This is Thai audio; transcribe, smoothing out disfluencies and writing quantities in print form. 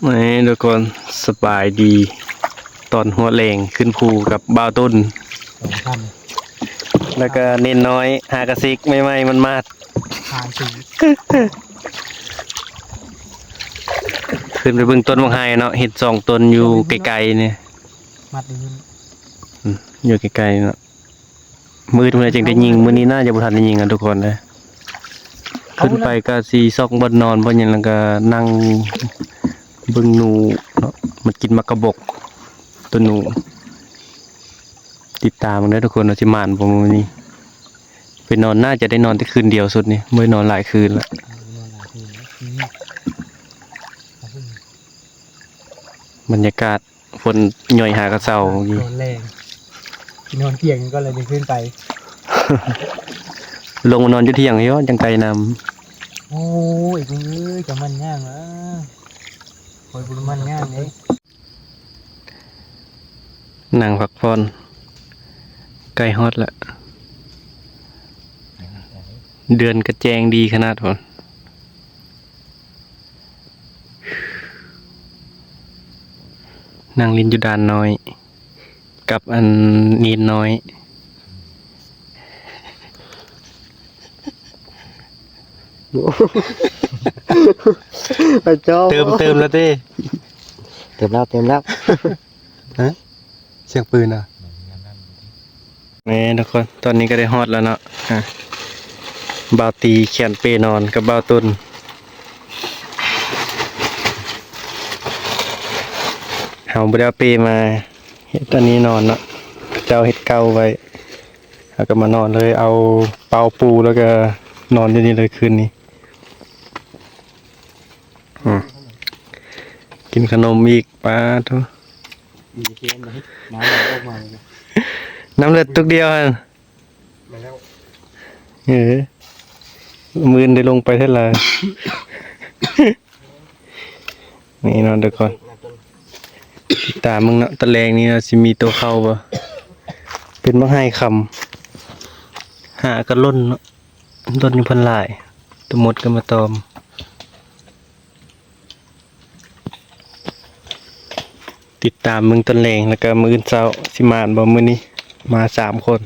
นี่ทุกคนสบายดีตอนหัวแรงขึ้นภูกับบ่าวต้นแล้วก็เน้นน้อยหากระซิกไม่มันมาดหายสีขึ้นไปเบิ่งต้นบางไฮเนาะเห็ด2 ต้นอยู่ไกลๆเนี่ยมัดดีอยู่ไกลๆเนาะมืดมันจึงได้ยิงมื้อนี้น่าจะบ่ทันได้ยิงกันทุกคนเลยขึ้นไปก็สิซอกบ่นอนบ่หยังแล้วก็นั่งเบิ่งหนูเนาะมันกินมักกะบกตัวหนูติดตามมันได้ทุกคนเอาสิมานบ่มื้อนี้ไปนอนน่าจะได้นอนแต่คืนเดียวสุดนี่ไม่นอนหลายคืนละบรรยากาศฝนย่อยหากระเซาเมื่อกี้แรงนอนเตียงก็เลยได้ขึ้นไปลงมานอนอยู่เที่ยงย้อนจังไกลนำโอ้ยคุณเอ้ยจะมันง่างอ่ะคอยบุญมันง่างเลยนั่งพักผ่อนใกล้ฮอดละเดือนกระแจงดีขนาดผมนั่งลินอยู่ด้านน้อยกับอันนีนน้อยเติมแล้วเต้เต็มแล้วฮะเสียงปืนอ่ะนี่ทุกคนตอนนี้ก็ได้ฮอดแล้วเนาะบ่าวตีแขนเปนอนกับบ่าวตุนเอาบ่ได้เอาเปมาเฮ็ดตอนนี้นอนเนาะเจ้าเฮ็ดเก่าไว้แล้วก็มานอนเลยเอาเปาปูแล้วก็นอนอยู่นี่เลยคืนนี้กินขนมอีกป้าทุกน้ำเลือดตุกเดียวฮะมือได้ลงไปเท่าไหร่นี่นอนเดี๋ยวก่อนตามึงเนาะตะแลงนี่นะสิมีตัวเข้าปะเป็นมะไห้คำหากระล่นเนาะต้นอยู่พันหลายตัวมดก็มาตอมติดตามมึงต้นแรงแล้วก็มือเช้าสิมานบ่มื้อนี้มา3 คน